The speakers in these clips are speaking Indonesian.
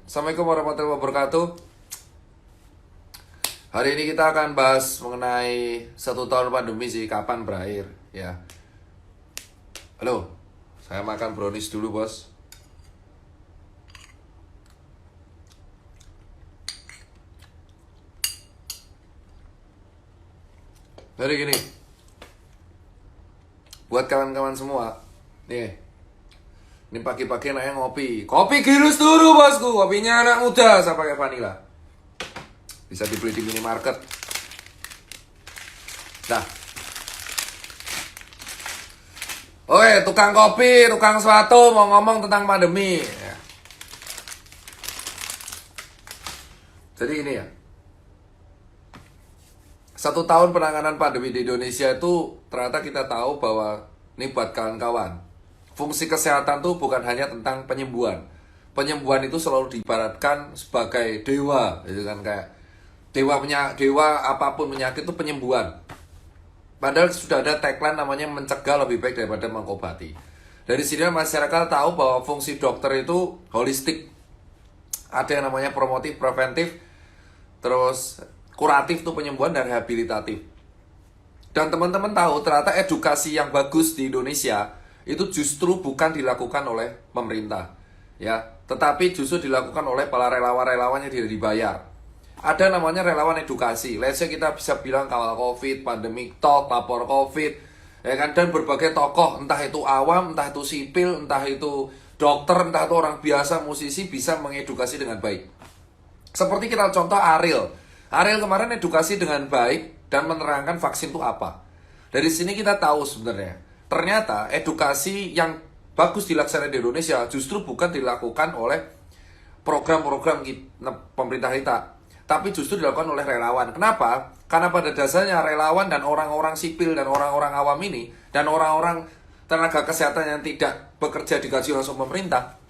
Assalamualaikum warahmatullahi wabarakatuh. Hari ini kita akan bahas mengenai 1 tahun pandemi sih, kapan berakhir ya. Halo, saya makan brownies dulu bos. Jadi gini, buat kawan-kawan semua, nih. Ini pagi-pagi enaknya ngopi. Kopi Girus dulu bosku. Kopinya anak muda. Saya pakai vanilla. Bisa dibeli di minimarket. Nah. Oke, tukang kopi, tukang sepatu mau ngomong tentang pandemi. Ya. Jadi ini ya. 1 tahun penanganan pandemi di Indonesia itu ternyata kita tahu bahwa ini buat kawan-kawan. Fungsi kesehatan tuh bukan hanya tentang penyembuhan. Penyembuhan itu selalu diibaratkan sebagai dewa, gitu kan, kayak dewa apapun penyakit itu penyembuhan. Padahal sudah ada tagline namanya mencegah lebih baik daripada mengobati. Dari sini masyarakat tahu bahwa fungsi dokter itu holistik. Ada yang namanya promotif, preventif, terus kuratif itu penyembuhan dan rehabilitatif. Dan teman-teman tahu ternyata edukasi yang bagus di Indonesia itu justru bukan dilakukan oleh pemerintah, ya, tetapi justru dilakukan oleh para relawan-relawan yang tidak dibayar. Ada namanya relawan edukasi. Let's say kita bisa bilang kawal COVID, pandemic talk, lapor COVID, ya kan, dan berbagai tokoh, entah itu awam, entah itu sipil, entah itu dokter, entah itu orang biasa, musisi, bisa mengedukasi dengan baik. Seperti kita contoh Ariel. Ariel kemarin edukasi dengan baik dan menerangkan vaksin itu apa. Dari sini kita tahu sebenarnya ternyata edukasi yang bagus dilaksanakan di Indonesia justru bukan dilakukan oleh program-program pemerintah kita, tapi justru dilakukan oleh relawan. Kenapa? Karena pada dasarnya relawan dan orang-orang sipil dan orang-orang awam ini dan orang-orang tenaga kesehatan yang tidak bekerja digaji langsung pemerintah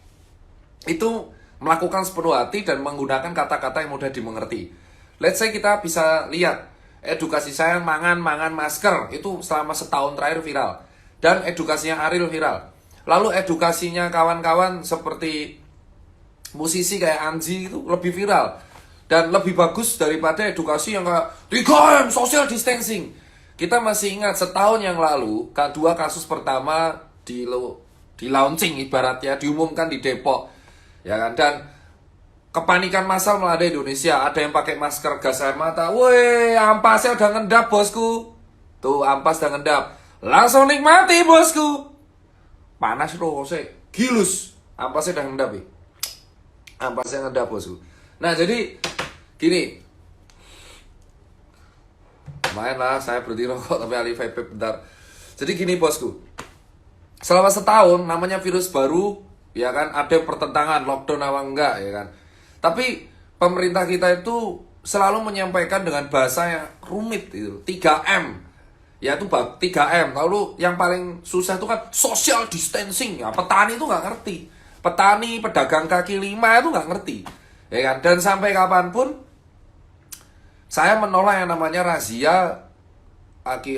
itu melakukan sepenuh hati dan menggunakan kata-kata yang mudah dimengerti. Let's say kita bisa lihat edukasi saya mangan masker itu selama setahun terakhir viral. Dan edukasinya Ariel viral. Lalu edukasinya kawan-kawan seperti musisi kayak Anji itu lebih viral. Dan lebih bagus daripada edukasi yang kayak 3M, social distancing. Kita masih ingat setahun yang lalu, dua kasus pertama di launching ibaratnya, diumumkan di Depok. Ya kan? Dan kepanikan massal melanda Indonesia. Ada yang pakai masker gas air mata. Woi, ampasnya udah ngendap bosku. Tuh, ampas udah ngendap. Langsung nikmati bosku. Panas loh sih. Gilus. Ampasnya udah ngendap ya. Ampasnya ngendap bosku. Nah jadi gini. Lumayan lah saya berhenti rokok tapi alih vape bentar. Jadi gini bosku. Selama setahun namanya virus baru, ya kan, ada pertentangan lockdown apa enggak, ya kan. Tapi pemerintah kita itu selalu menyampaikan dengan bahasa yang rumit itu, 3M. Ya itu 3M. Lalu yang paling susah itu kan social distancing. Ya, petani itu nggak ngerti. Petani, pedagang kaki lima itu nggak ngerti. Ya kan? Dan sampai kapanpun saya menolak yang namanya razia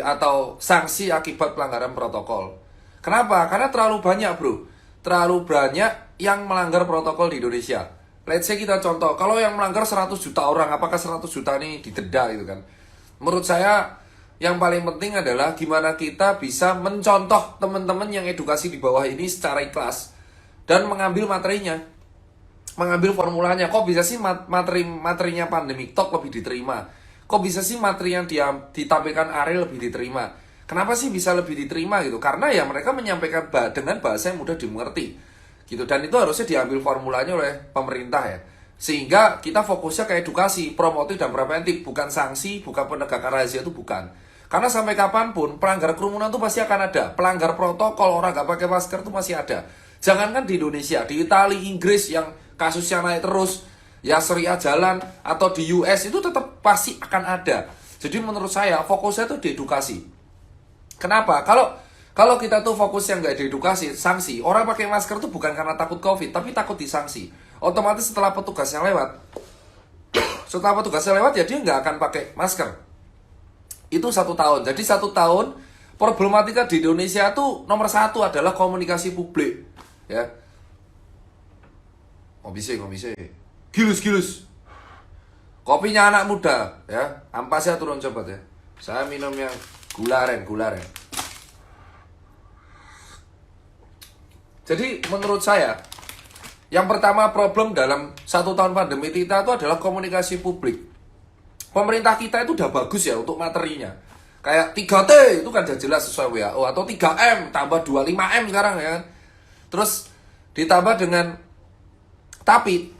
atau sanksi akibat pelanggaran protokol. Kenapa? Karena terlalu banyak bro. Terlalu banyak yang melanggar protokol di Indonesia. Let's say kita contoh, kalau yang melanggar 100 juta orang, apakah 100 juta ini didenda gitu kan? Menurut saya yang paling penting adalah gimana kita bisa mencontoh teman-teman yang edukasi di bawah ini secara ikhlas dan mengambil materinya, mengambil formulanya. Kok bisa sih materinya pandemic talk lebih diterima? Kok bisa sih materi yang ditampilkan Ariel lebih diterima? Kenapa sih bisa lebih diterima gitu? Karena ya mereka menyampaikan dengan bahasa yang mudah dimengerti gitu, dan itu harusnya diambil formulanya oleh pemerintah ya. Sehingga kita fokusnya ke edukasi, promotif dan preventif, bukan sanksi, bukan penegakan razia, itu bukan. Karena sampai kapanpun pelanggar kerumunan itu pasti akan ada. Pelanggar protokol, orang gak pakai masker itu masih ada. Jangankan di Indonesia, di Italia, Inggris yang kasusnya naik terus, ya Syria jalan, atau di US itu tetap pasti akan ada. Jadi menurut saya fokusnya itu di edukasi. Kenapa? Kalau kita tuh fokusnya nggak di edukasi, sanksi, orang pakai masker tuh bukan karena takut COVID, tapi takut disanksi. Otomatis setelah petugasnya lewat, ya dia nggak akan pakai masker. Itu 1 tahun. Jadi 1 tahun problematika di Indonesia tuh nomor 1 adalah komunikasi publik. Ya. Ngomong bisa. Gilus-gilus. Kopinya anak muda, ya. Ampasnya turun cepat ya. Saya minum yang gula aren. Jadi menurut saya, yang pertama problem dalam 1 tahun pandemi kita itu adalah komunikasi publik. Pemerintah kita itu udah bagus ya untuk materinya. Kayak 3T itu kan udah jelas sesuai WHO, atau 3M tambah 25M sekarang ya kan. Terus ditambah dengan tapi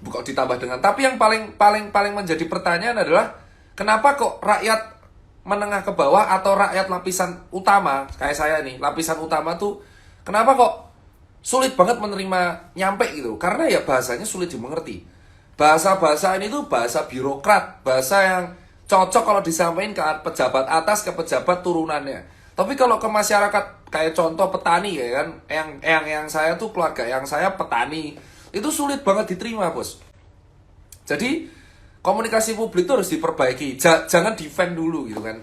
yang paling menjadi pertanyaan adalah kenapa kok rakyat menengah ke bawah atau rakyat lapisan utama kayak saya nih, lapisan utama tuh kenapa kok sulit banget menerima nyampe gitu? Karena ya bahasanya sulit dimengerti. Bahasa-bahasa ini tuh bahasa birokrat, bahasa yang cocok kalau disampaikan ke pejabat atas, ke pejabat turunannya. Tapi kalau ke masyarakat kayak contoh petani ya kan, yang saya tuh keluarga yang saya petani, itu sulit banget diterima, Bos. Jadi komunikasi publik itu harus diperbaiki. Jangan defend dulu gitu kan.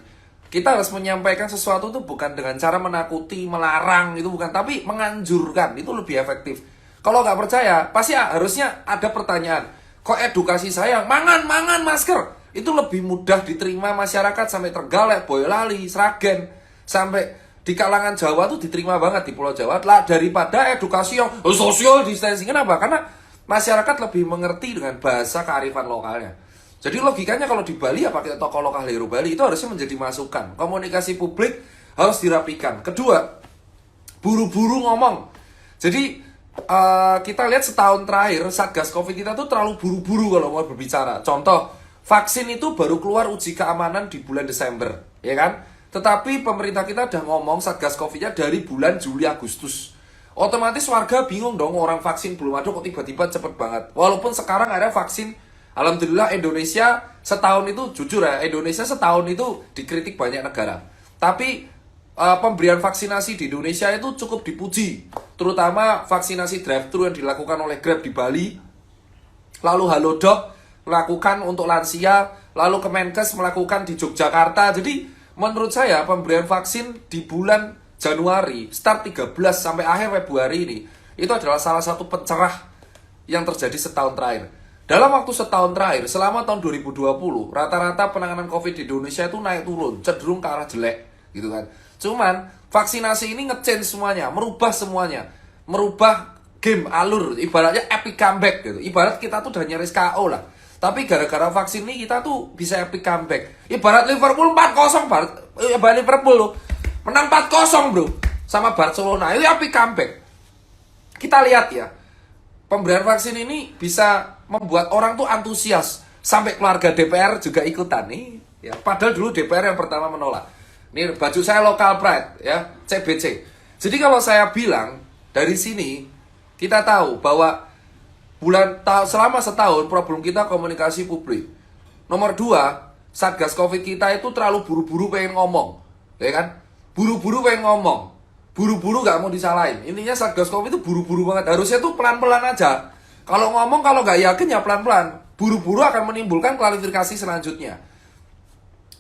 Kita harus menyampaikan sesuatu itu bukan dengan cara menakuti, melarang, itu bukan, tapi menganjurkan, itu lebih efektif. Kalau nggak percaya, pasti harusnya ada pertanyaan. Kok edukasi saya, mangan masker, itu lebih mudah diterima masyarakat sampai Trenggalek, Boyolali, Sragen, sampai di kalangan Jawa tuh diterima banget di Pulau Jawa lah daripada edukasi yang social distancing. Kenapa? Karena masyarakat lebih mengerti dengan bahasa kearifan lokalnya. Jadi logikanya kalau di Bali ya pakai tokoh lokal hero Bali, itu harusnya menjadi masukan. Komunikasi publik harus dirapikan. Kedua, buru-buru ngomong. Jadi kita lihat setahun terakhir Satgas Covid kita tuh terlalu buru-buru kalau mau berbicara. Contoh, vaksin itu baru keluar uji keamanan di bulan Desember, ya kan? Tetapi pemerintah kita udah ngomong Satgas Covid-nya dari bulan Juli Agustus. Otomatis warga bingung dong, orang vaksin belum ada kok tiba-tiba cepet banget. Walaupun sekarang ada vaksin, alhamdulillah Indonesia setahun itu, jujur ya, Indonesia setahun itu dikritik banyak negara. Tapi pemberian vaksinasi di Indonesia itu cukup dipuji. Terutama vaksinasi drive-thru yang dilakukan oleh Grab di Bali. Lalu Halodoc melakukan untuk lansia. Lalu Kemenkes melakukan di Yogyakarta. Jadi menurut saya pemberian vaksin di bulan Januari, start 13 sampai akhir Februari ini, itu adalah salah satu pencerah yang terjadi setahun terakhir. Dalam waktu setahun terakhir, selama tahun 2020, rata-rata penanganan COVID di Indonesia itu naik turun, cenderung ke arah jelek, gitu kan. Cuman, vaksinasi ini nge-change semuanya, merubah semuanya, merubah game alur, ibaratnya epic comeback gitu. Ibarat kita tuh udah nyaris KO lah. Tapi gara-gara vaksin ini kita tuh bisa epic comeback. Ibarat Liverpool 4-0, ibarat Liverpool loh. Menang 4-0 bro, sama Barcelona, itu epic comeback. Kita lihat ya, pemberian vaksin ini bisa membuat orang tuh antusias. Sampai keluarga DPR juga ikutan nih. Ya, padahal dulu DPR yang pertama menolak. Ini baju saya local pride ya, CBC. Jadi kalau saya bilang dari sini kita tahu bahwa selama setahun problem kita komunikasi publik. Nomor 2, Satgas Covid kita itu terlalu buru-buru pengen ngomong, ya kan? Buru-buru pengen ngomong, buru-buru gak mau disalahin. Intinya Satgas Covid itu buru-buru banget. Harusnya tuh pelan-pelan aja. Kalau ngomong kalau nggak yakin ya pelan-pelan. Buru-buru akan menimbulkan klarifikasi selanjutnya.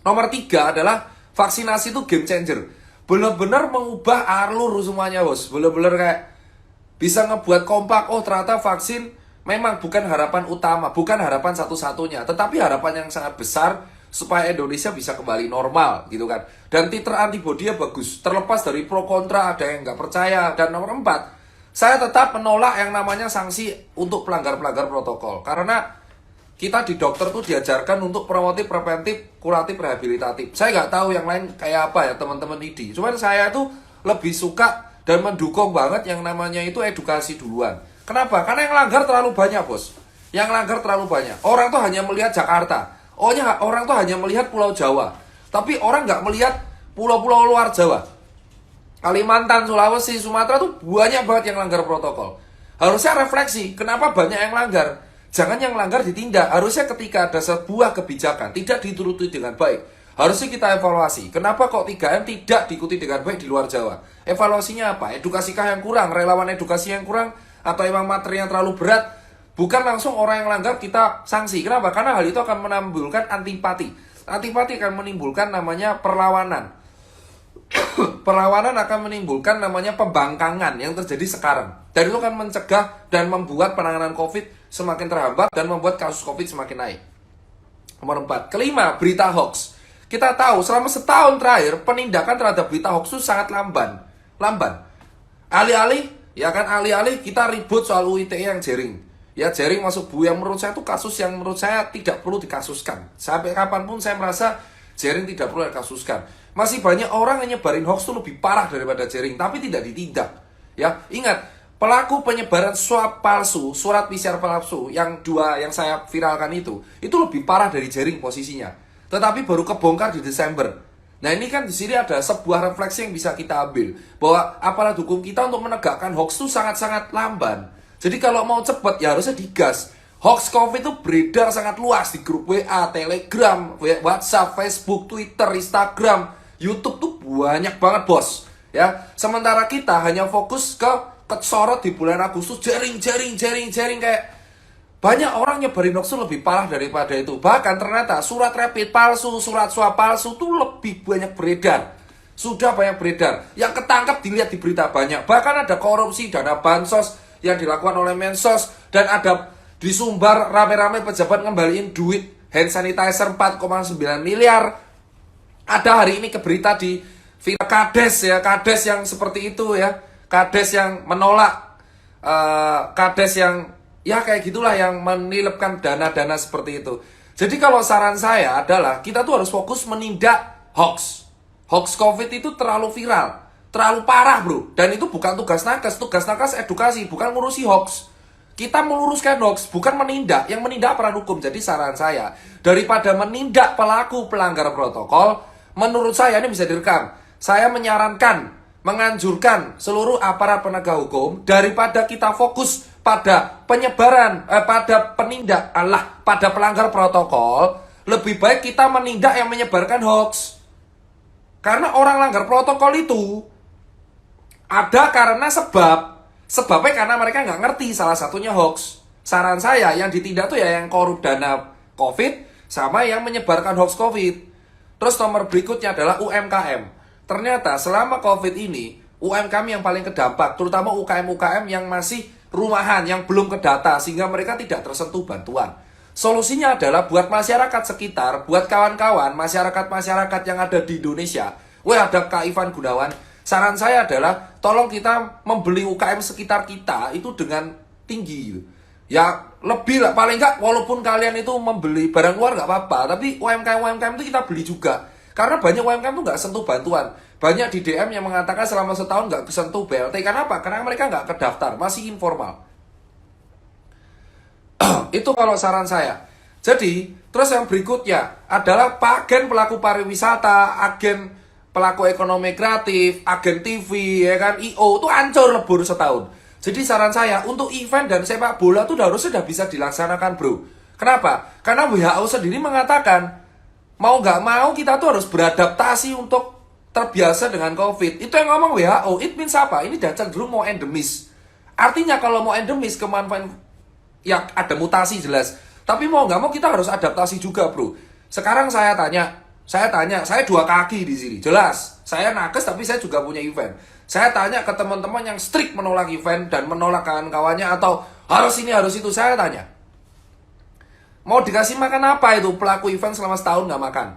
Nomor 3 adalah vaksinasi itu game changer. Bener-bener mengubah alur semuanya bos. Bener-bener kayak bisa ngebuat kompak. Oh ternyata vaksin memang bukan harapan utama, bukan harapan satu-satunya, tetapi harapan yang sangat besar supaya Indonesia bisa kembali normal gitu kan. Dan titer antibody-nya bagus. Terlepas dari pro kontra, ada yang nggak percaya. Dan nomor 4, saya tetap menolak yang namanya sanksi untuk pelanggar-pelanggar protokol. Karena kita di dokter tuh diajarkan untuk promotif, preventif, kuratif, rehabilitatif. Saya nggak tahu yang lain kayak apa ya teman-teman ID. Cuman saya tuh lebih suka dan mendukung banget yang namanya itu edukasi duluan. Kenapa? Karena yang langgar terlalu banyak bos. Yang langgar terlalu banyak. Orang tuh hanya melihat Jakarta. Orang tuh hanya melihat Pulau Jawa. Tapi orang nggak melihat pulau-pulau luar Jawa. Kalimantan, Sulawesi, Sumatera tuh banyak banget yang langgar protokol. Harusnya refleksi, kenapa banyak yang langgar? Jangan yang langgar ditindak. Harusnya ketika ada sebuah kebijakan tidak dituruti dengan baik, harusnya kita evaluasi. Kenapa kok 3M tidak diikuti dengan baik di luar Jawa? Evaluasinya apa? Edukasikah yang kurang? Relawan edukasi yang kurang? Atau emang materinya terlalu berat? Bukan langsung orang yang langgar kita sanksi. Kenapa? Karena hal itu akan menimbulkan antipati. Antipati akan menimbulkan namanya perlawanan. perlawanan akan menimbulkan namanya pembangkangan yang terjadi sekarang. Dan itu akan mencegah dan membuat penanganan COVID semakin terhambat dan membuat kasus COVID semakin naik. Nomor 4. Kelima, berita hoax. Kita tahu selama setahun terakhir penindakan terhadap berita hoax itu sangat lamban. Alih-alih kita ribut soal UU ITE yang jaring. Ya, jaring masuk Bu yang menurut saya itu kasus yang menurut saya tidak perlu dikasuskan. Sampai kapanpun saya merasa jaring tidak perlu dikasuskan. Masih banyak orang yang nyebarin hoax itu lebih parah daripada jaring, tapi tidak ditindak. Ya, ingat, pelaku penyebaran swab palsu, surat PCR palsu yang saya viralkan itu lebih parah dari jaring posisinya. Tetapi baru kebongkar di Desember. Nah, ini kan di sini ada sebuah refleksi yang bisa kita ambil bahwa aparat hukum kita untuk menegakkan hoax itu sangat-sangat lamban. Jadi kalau mau cepat ya harusnya digas. Hoax COVID itu beredar sangat luas di grup WA, Telegram, WhatsApp, Facebook, Twitter, Instagram, YouTube tuh banyak banget bos. Ya, sementara kita hanya fokus ke kesorot di bulan Agustus jaring kayak banyak orang nyebarin hoax lebih parah daripada itu. Bahkan ternyata surat rapid palsu, surat swab palsu tuh lebih banyak beredar. Sudah banyak beredar. Yang ketangkap dilihat di berita banyak. Bahkan ada korupsi dana bansos yang dilakukan oleh Mensos dan ada disumbar rame-rame pejabat ngembaliin duit hand sanitizer 4,9 miliar. Ada hari ini ke berita di Kades ya, Kades yang seperti itu ya, Kades yang menolak, Kades yang ya kayak gitulah yang menilipkan dana-dana seperti itu. Jadi kalau saran saya adalah kita tuh harus fokus menindak hoax. Hoax COVID itu terlalu viral, terlalu parah bro. Dan itu bukan tugas nakes edukasi, bukan ngurusi hoax. Kita meluruskan hoax, bukan menindak. Yang menindak peran hukum. Jadi saran saya, daripada menindak pelaku pelanggar protokol, menurut saya ini bisa direkam. Saya menyarankan, menganjurkan seluruh aparat penegak hukum daripada kita fokus pada penyebaran, pada pelanggar protokol, lebih baik kita menindak yang menyebarkan hoax. Karena orang langgar protokol itu ada karena sebabnya karena mereka nggak ngerti, salah satunya hoax. Saran saya yang ditindak tuh ya yang korup dana COVID sama yang menyebarkan hoax COVID. Terus nomor berikutnya adalah UMKM. Ternyata selama COVID ini UMKM yang paling kedampak, terutama UKM-UKM yang masih rumahan, yang belum kedata sehingga mereka tidak tersentuh bantuan. Solusinya adalah buat masyarakat sekitar, buat kawan-kawan, masyarakat-masyarakat yang ada di Indonesia. Ada Kak Ivan Gunawan. Saran saya adalah tolong kita membeli UKM sekitar kita itu dengan tinggi. Ya lebih lah, paling nggak walaupun kalian itu membeli barang luar nggak apa-apa, tapi UMKM itu kita beli juga. Karena banyak UMKM itu nggak sentuh bantuan. Banyak di DM yang mengatakan selama setahun nggak kesentuh BLT. Karena apa? Karena mereka nggak kedaftar, masih informal. Itu kalau saran saya. Jadi, terus yang berikutnya adalah agen pelaku pariwisata, agen pelaku ekonomi kreatif, agen TV, ya kan, IO, itu hancur lebur setahun. Jadi saran saya, untuk event dan sepak bola itu harusnya sudah bisa dilaksanakan bro. Kenapa? Karena WHO sendiri mengatakan, mau nggak mau kita tuh harus beradaptasi untuk terbiasa dengan COVID. Itu yang ngomong WHO. It means apa? Ini udah cenderung mau endemis. Artinya kalau mau endemis, kemanfaatan ya ada mutasi jelas. Tapi mau nggak mau kita harus adaptasi juga bro. Sekarang saya tanya, saya 2 kaki di sini. Jelas, saya nakes tapi saya juga punya event. Saya tanya ke teman-teman yang strict menolak event dan menolak kawan-kawannya atau harus ini harus itu. Saya tanya, mau dikasih makan apa itu pelaku event selama setahun nggak makan?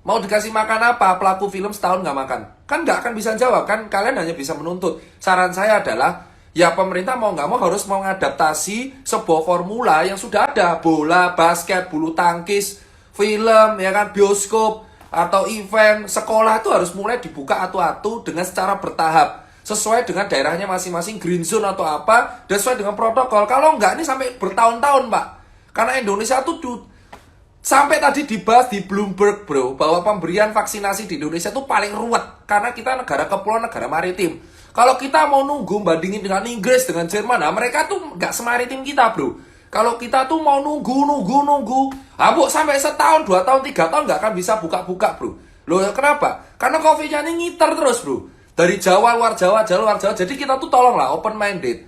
Mau dikasih makan apa pelaku film setahun nggak makan? Kan nggak akan bisa jawab kan? Kalian hanya bisa menuntut. Saran saya adalah ya pemerintah mau nggak mau harus mengadaptasi sebuah formula yang sudah ada. Bola, basket, bulu tangkis, film, ya kan, bioskop, atau event, sekolah itu harus mulai dibuka atu-atu dengan secara bertahap. Sesuai dengan daerahnya masing-masing, green zone atau apa, dan sesuai dengan protokol. Kalau nggak ini sampai bertahun-tahun Pak. Karena Indonesia tuh sampai tadi dibahas di Bloomberg bro, bahwa pemberian vaksinasi di Indonesia tuh paling ruwet. Karena kita negara kepulauan, negara maritim. Kalau kita mau nunggu bandingin dengan Inggris, dengan Jerman, nah mereka tuh nggak semaritim kita bro. Kalau kita tuh mau nunggu, sampai setahun, 2 tahun, 3 tahun nggak akan bisa buka-buka bro. Loh kenapa? Karena COVID-nya ini ngiter terus bro. Dari Jawa, luar Jawa. Jadi kita tuh tolonglah open minded.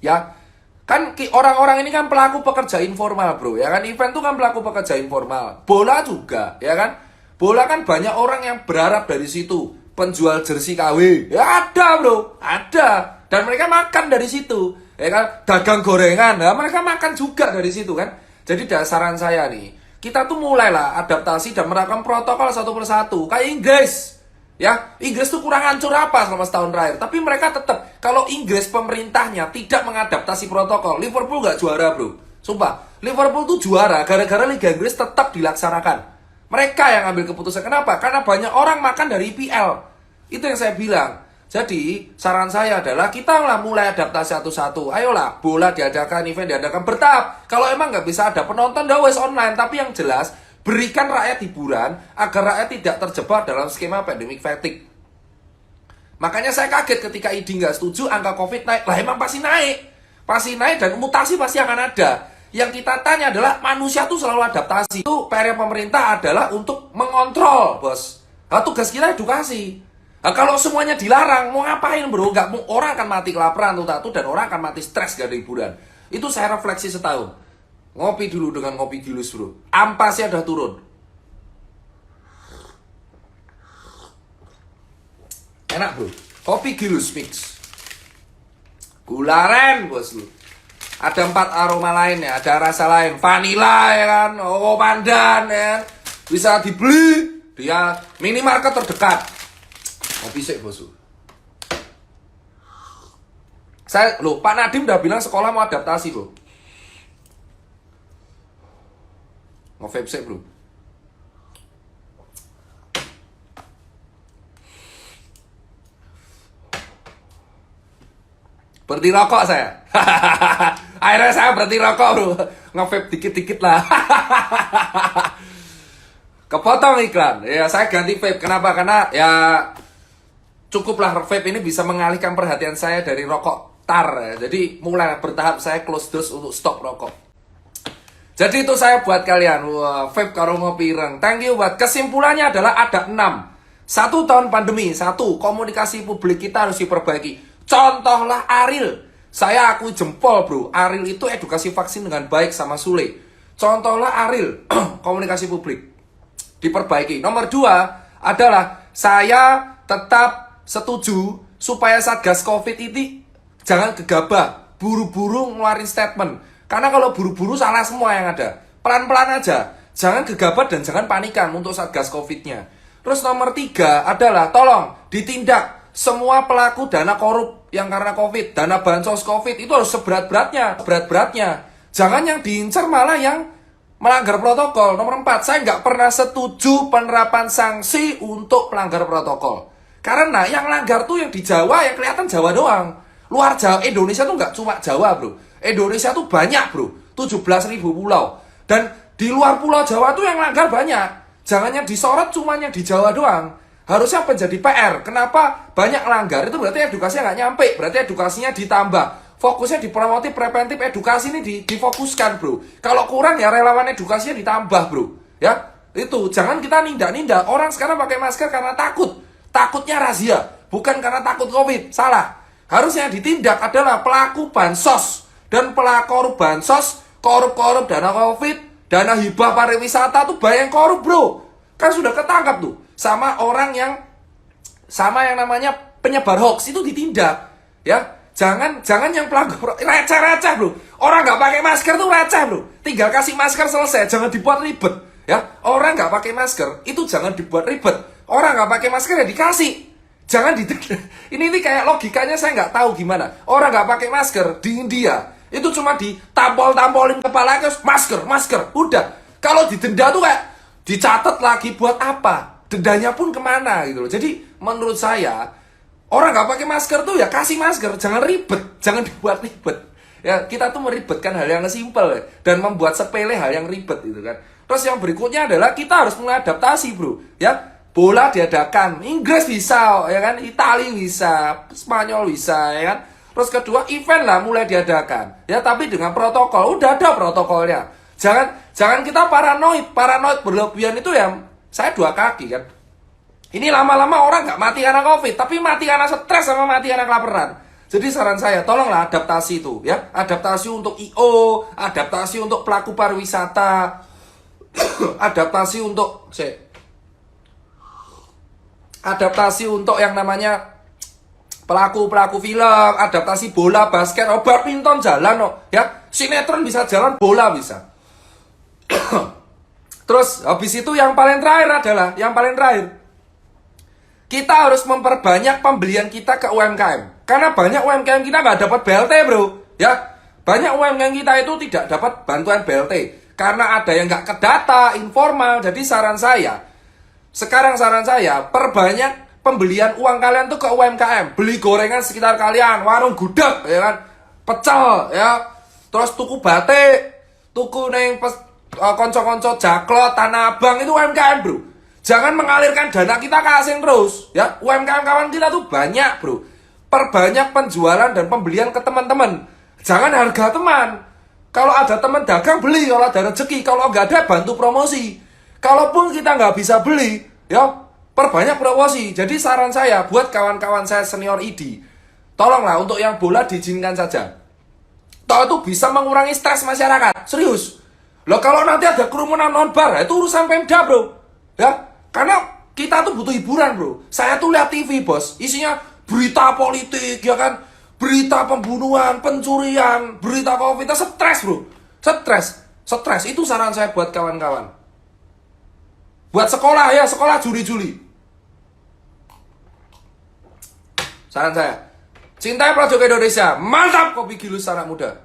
Ya, kan orang-orang ini kan pelaku pekerja informal bro. Ya kan, event tuh kan pelaku pekerja informal. Bola juga, ya kan. Bola kan banyak orang yang berharap dari situ. Penjual jersey KW, ya ada bro, ada. Dan mereka makan dari situ. Ya kan, dagang gorengan, nah, mereka makan juga dari situ kan. Jadi saran saya nih, kita tuh mulailah adaptasi dan menerapkan protokol satu persatu. Kayak Inggris, ya Inggris tuh kurang hancur apa selama setahun terakhir. Tapi mereka tetap, kalau Inggris pemerintahnya tidak mengadaptasi protokol, Liverpool gak juara bro. Sumpah, Liverpool tuh juara gara-gara Liga Inggris tetap dilaksanakan. Mereka yang ambil keputusan. Kenapa? Karena banyak orang makan dari IPL. Itu yang saya bilang. Jadi, saran saya adalah kita lah mulai adaptasi satu-satu. Ayolah, bola diadakan, event diadakan, bertahap. Kalau emang nggak bisa ada penonton, dah wes online. Tapi yang jelas, berikan rakyat hiburan agar rakyat tidak terjebak dalam skema pandemic fatigue. Makanya saya kaget ketika ID nggak setuju, angka COVID naik. Lah emang pasti naik. Pasti naik dan mutasi pasti akan ada. Yang kita tanya adalah manusia tuh selalu adaptasi. Itu PR pemerintah adalah untuk mengontrol, bos. Nah, tugas kita edukasi. Nah, kalau semuanya dilarang, mau ngapain bro? Nggak, orang akan mati kelaparan tuh dan orang akan mati stres gak ada hiburan. Itu saya refleksi setahun. Ngopi dulu dengan ngopi gilus bro. Ampasnya udah turun. Enak bro. Kopi gilus mix. Gula aren bos lu. Ada 4 aroma lainnya, ada rasa lain, vanila ya kan, oh pandan ya kan. Bisa dibeli dia minimarket terdekat. Kopi sih bos. Pak Nadiem udah bilang sekolah mau adaptasi bro. Nge-vape sih bro. Berhenti rokok saya. Akhirnya saya berhenti rokok bro. Nge-vape dikit-dikit lah. Kepotong iklan. Ya saya ganti vape. Kenapa? Karena ya cukuplah vape ini bisa mengalihkan perhatian saya dari rokok tar. Ya. Jadi mulai bertahap saya close dose untuk stop rokok. Jadi itu saya buat kalian. Wah, vape karo ngopi ireng. Thank you buat. Kesimpulannya adalah ada 6. 1 tahun pandemi. 1. Komunikasi publik kita harus diperbaiki. Contohlah Ariel. Saya akui jempol bro. Ariel itu edukasi vaksin dengan baik sama Sule. Contohlah Ariel. Komunikasi publik diperbaiki. Nomor 2 adalah saya tetap setuju supaya Satgas Covid ini jangan gegabah. Buru-buru ngeluarin statement. Karena kalau buru-buru salah semua yang ada. Pelan-pelan aja. Jangan gegabah dan jangan panikan untuk Satgas Covid-nya. Terus nomor 3 adalah tolong ditindak semua pelaku dana korup yang karena COVID, dana bansos COVID itu harus seberat-beratnya, berat-beratnya. Jangan yang diincar malah yang melanggar protokol. Nomor 4, saya nggak pernah setuju penerapan sanksi untuk pelanggar protokol. Karena yang langgar tuh yang di Jawa, yang kelihatan Jawa doang. Luar Jawa, Indonesia tuh nggak cuma Jawa bro. Indonesia tuh banyak bro, 17.000 pulau. Dan di luar pulau Jawa tuh yang langgar banyak. Jangan yang disorot cuma yang di Jawa doang. Harusnya menjadi PR. Kenapa banyak langgar? Itu berarti edukasinya nggak nyampe. Berarti edukasinya ditambah. Fokusnya di promotif, preventif, edukasi ini difokuskan bro. Kalau kurang ya relawan edukasinya ditambah bro. Ya, itu jangan kita nindak-nindak. Orang sekarang pakai masker karena takut. Takutnya razia, bukan karena takut COVID. Salah. Harusnya ditindak adalah pelaku bansos dan pelaku bansos, korup-korup dana COVID, dana hibah pariwisata tuh banyak korup bro. Kan sudah ketangkap tuh. Sama orang yang namanya penyebar hoax itu ditindak ya. Jangan yang pelaku receh bro. Orang nggak pakai masker tuh receh bro. Tinggal kasih masker selesai, jangan dibuat ribet ya. Orang nggak pakai masker itu jangan dibuat ribet. Orang nggak pakai masker ya dikasih, jangan ini kayak logikanya saya nggak tahu gimana. Orang nggak pakai masker di India itu cuma ditampol-tampolin kepala terus masker udah. Kalau didenda tuh kayak dicatat lagi buat apa? Dendanya pun kemana gitu loh. Jadi menurut saya orang nggak pakai masker tuh ya kasih masker, jangan ribet, jangan dibuat ribet. Ya kita tuh meribetkan hal yang simpel dan membuat sepele hal yang ribet gitu kan. Terus yang berikutnya adalah kita harus mengadaptasi bro. Ya bola diadakan, Inggris bisa, ya kan, Italia bisa, Spanyol bisa, ya kan. Terus kedua event lah mulai diadakan, ya tapi dengan protokol, udah ada protokolnya. Jangan kita paranoid berlebihan itu ya. Saya 2 kaki kan. Ini lama-lama orang nggak mati karena COVID, tapi mati karena stres sama mati karena kelaparan. Jadi saran saya, tolonglah adaptasi itu ya. Adaptasi untuk IO, adaptasi untuk pelaku pariwisata, adaptasi untuk adaptasi untuk yang namanya pelaku film, adaptasi bola, basket, badminton jalan ya. Sinetron bisa jalan, bola bisa. Terus habis itu yang paling terakhir adalah kita harus memperbanyak pembelian kita ke UMKM. Karena banyak UMKM kita nggak dapat BLT, bro. Ya, banyak UMKM kita itu tidak dapat bantuan BLT. Karena ada yang nggak kedata, informal. Jadi saran saya, perbanyak pembelian uang kalian tuh ke UMKM. Beli gorengan sekitar kalian, warung gudeg, ya kan, pecel, ya. Terus tuku batik, tuku neng konco-konco jaklot, Tanah Abang, itu UMKM, bro. Jangan mengalirkan dana kita ke asing terus, ya. UMKM kawan kita tuh banyak, bro. Perbanyak penjualan dan pembelian ke teman-teman. Jangan harga teman. Kalau ada teman dagang, beli. Kalau ada rezeki, kalau nggak ada, bantu promosi. Kalaupun kita nggak bisa beli, ya, perbanyak promosi. Jadi saran saya buat kawan-kawan saya senior ID, tolonglah untuk yang bola diizinkan saja. Toh itu bisa mengurangi stres masyarakat. Serius. Loh, kalau nanti ada kerumunan non-bar, itu urusan Pemda, bro. Ya, karena kita tuh butuh hiburan, bro. Saya tuh lihat TV, bos. Isinya berita politik, ya kan? Berita pembunuhan, pencurian, berita COVID. Stres, bro. Stres. Itu saran saya buat kawan-kawan. Buat sekolah, ya. Sekolah juli-juli. Saran saya. Cintai Prajogo Indonesia. Mantap, kopi Gilus anak muda.